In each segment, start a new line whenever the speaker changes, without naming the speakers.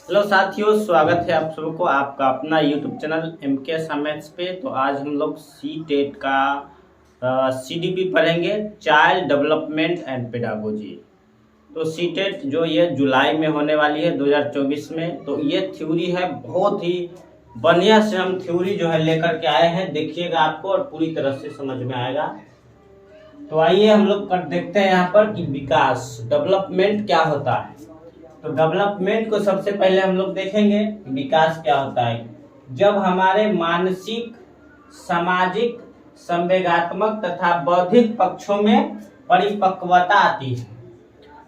Hello साथियों, स्वागत है आप सबको आपका अपना यूट्यूब चैनल MK मैथ्स पे। तो आज हम लोग सी टेट का CDP पढ़ेंगे, चाइल्ड डेवलपमेंट एंड पेडागोजी। तो सी टेट जो ये जुलाई में होने वाली है 2024 में। तो ये थ्योरी है, बहुत ही बढ़िया से हम थ्योरी जो है लेकर के आए हैं, देखिएगा आपको और पूरी तरह से समझ में आएगा। तो आइए हम लोग कर देखते हैं यहाँ पर कि विकास डेवलपमेंट क्या होता है। तो डेवलपमेंट को सबसे पहले हम लोग देखेंगे विकास क्या होता है। जब हमारे मानसिक, सामाजिक, संवेगात्मक तथा बौद्धिक पक्षों में परिपक्वता आती है।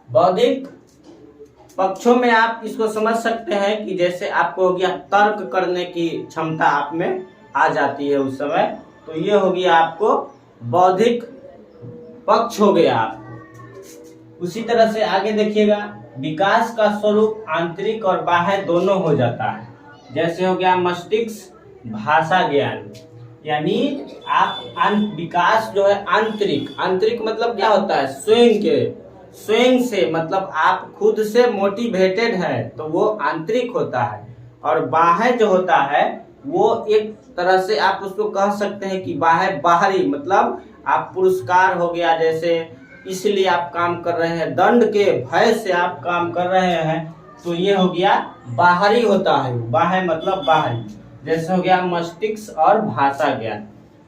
बौद्धिक पक्षों में आप इसको समझ सकते हैं कि जैसे आपको हो गया तर्क करने की क्षमता आप में आ जाती है उस समय। तो ये हो गया आपको बौद्धिक पक्ष हो गया आपको। उसी तरह से आगे देखिएगा, विकास का स्वरूप आंतरिक और बाह्य दोनों हो जाता है। जैसे हो गया मस्तिष्क, भाषा ज्ञान, यानी आप विकास जो है आंतरिक मतलब क्या होता है, स्वयं से मतलब आप खुद से मोटिवेटेड है तो वो आंतरिक होता है। और बाह्य जो होता है वो एक तरह से आप उसको कह सकते हैं कि बाहरी मतलब आप पुरस्कार हो गया, जैसे इसलिए आप काम कर रहे हैं, दंड के भय से आप काम कर रहे हैं, तो ये हो गया बाहरी होता है। बाह्य मतलब बाहरी। जैसे हो गया मस्तिष्क और भाषा ज्ञान।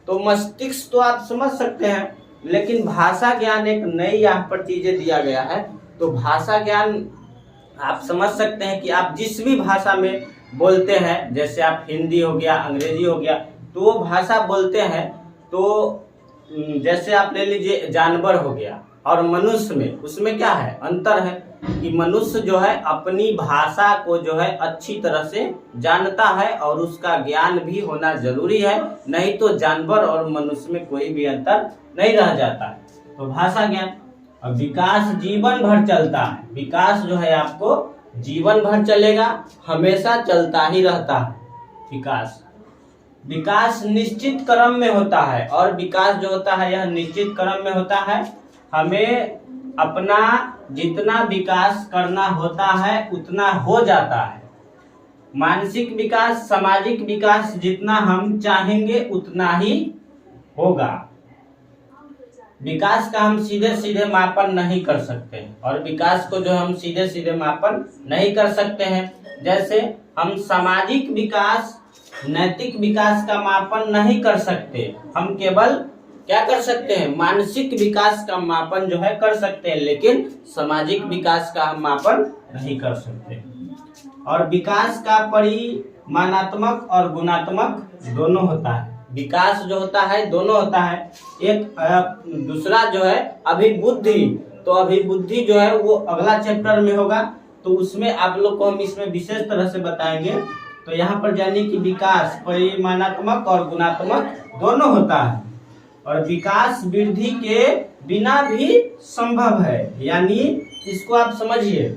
तो मस्तिष्क तो आप समझ सकते हैं, लेकिन भाषा ज्ञान एक नई यहाँ पर चीजें दिया गया है। तो भाषा ज्ञान आप समझ सकते हैं कि आप जिस भी भाषा में बोलते हैं, जैसे आप हिंदी हो गया, अंग्रेजी हो गया, तो वो भाषा बोलते हैं। तो जैसे आप ले लीजिए जानवर हो गया और मनुष्य में, उसमें क्या है, अंतर है कि मनुष्य जो है अपनी भाषा को जो है अच्छी तरह से जानता है और उसका ज्ञान भी होना जरूरी है, नहीं तो जानवर और मनुष्य में कोई भी अंतर नहीं रह जाता है। तो भाषा ज्ञान। और विकास जीवन भर चलता है। विकास जो है आपको जीवन भर चलेगा, हमेशा चलता ही रहता है विकास निश्चित क्रम में होता है। और विकास जो होता है यह निश्चित क्रम में होता है। हमें अपना जितना विकास करना होता है उतना हो जाता है। मानसिक विकास, सामाजिक विकास जितना हम चाहेंगे उतना ही होगा। विकास का हम सीधे सीधे मापन नहीं कर सकते, और विकास को जो हम सीधे सीधे मापन नहीं कर सकते हैं। जैसे हम सामाजिक विकास, नैतिक विकास का मापन नहीं कर सकते, हम केवल क्या कर सकते हैं, मानसिक विकास का मापन जो है कर सकते हैं, लेकिन सामाजिक विकास का हम मापन नहीं कर सकते। और विकास का परिमाणात्मक और गुणात्मक दोनों होता है। विकास जो होता है दोनों होता है। एक दूसरा जो है अभिबुद्धि। तो अभिबुद्धि जो है वो अगला चैप्टर में होगा, तो उसमें आप लोग को हम इसमें विशेष तरह से बताएंगे। तो यहाँ पर जानिए कि विकास परिमाणात्मक और गुणात्मक दोनों होता है। और विकास वृद्धि के बिना भी संभव है, यानी इसको आप समझिए,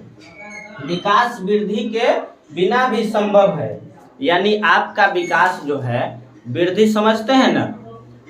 विकास वृद्धि के बिना भी संभव है। यानी आपका विकास जो है, वृद्धि समझते हैं ना,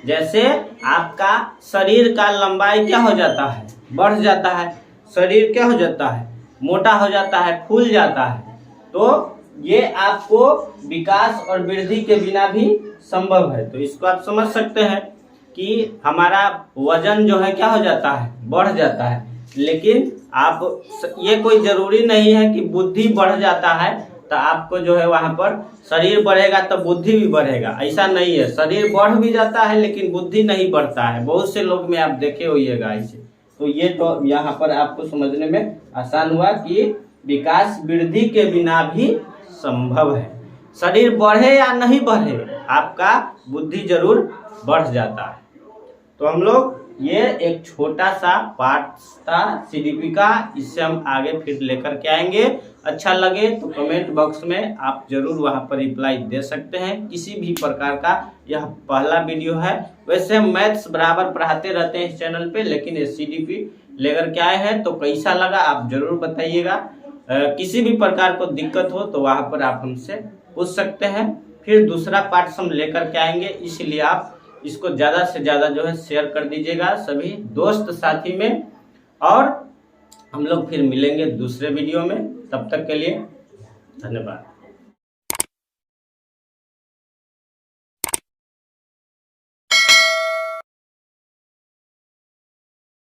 जैसे आपका शरीर का लंबाई क्या हो जाता है, बढ़ जाता है, शरीर क्या हो जाता है, मोटा हो जाता है, फूल जाता है। तो ये आपको विकास और वृद्धि के बिना भी संभव है। तो इसको आप समझ सकते हैं कि हमारा वजन जो है क्या हो जाता है, बढ़ जाता है। लेकिन आप ये कोई जरूरी नहीं है कि बुद्धि बढ़ जाता है तो आपको जो है वहां पर शरीर बढ़ेगा तो बुद्धि भी बढ़ेगा, ऐसा नहीं है। शरीर बढ़ भी जाता है लेकिन बुद्धि नहीं बढ़ता है, बहुत से लोग में आप देखे होइएगा ऐसे। तो ये तो यहाँ पर आपको समझने में आसान हुआ कि विकास वृद्धि के बिना भी संभव है। शरीर बढ़े या नहीं बढ़े, आपका बुद्धि जरूर बढ़ जाता है। तो हम लोग ये एक छोटा सा पार्ट था CDP का, इससे हम आगे फिर लेकर के आएंगे। अच्छा लगे तो कमेंट बॉक्स में आप जरूर वहां पर रिप्लाई दे सकते हैं, किसी भी प्रकार का। यह पहला वीडियो है। वैसे हम मैथ्स बराबर पढ़ाते रहते हैं इस चैनल पे, लेकिन ये CDP लेकर के आए हैं। तो कैसा लगा आप जरूर बताइएगा। किसी भी प्रकार को दिक्कत हो तो वहां पर आप हमसे पूछ सकते हैं। फिर दूसरा पार्ट हम लेकर के आएंगे, इसलिए आप इसको ज़्यादा से ज़्यादा जो है शेयर कर दीजिएगा सभी दोस्त साथी में। और हम लोग फिर मिलेंगे दूसरे वीडियो में, तब तक के लिए धन्यवाद।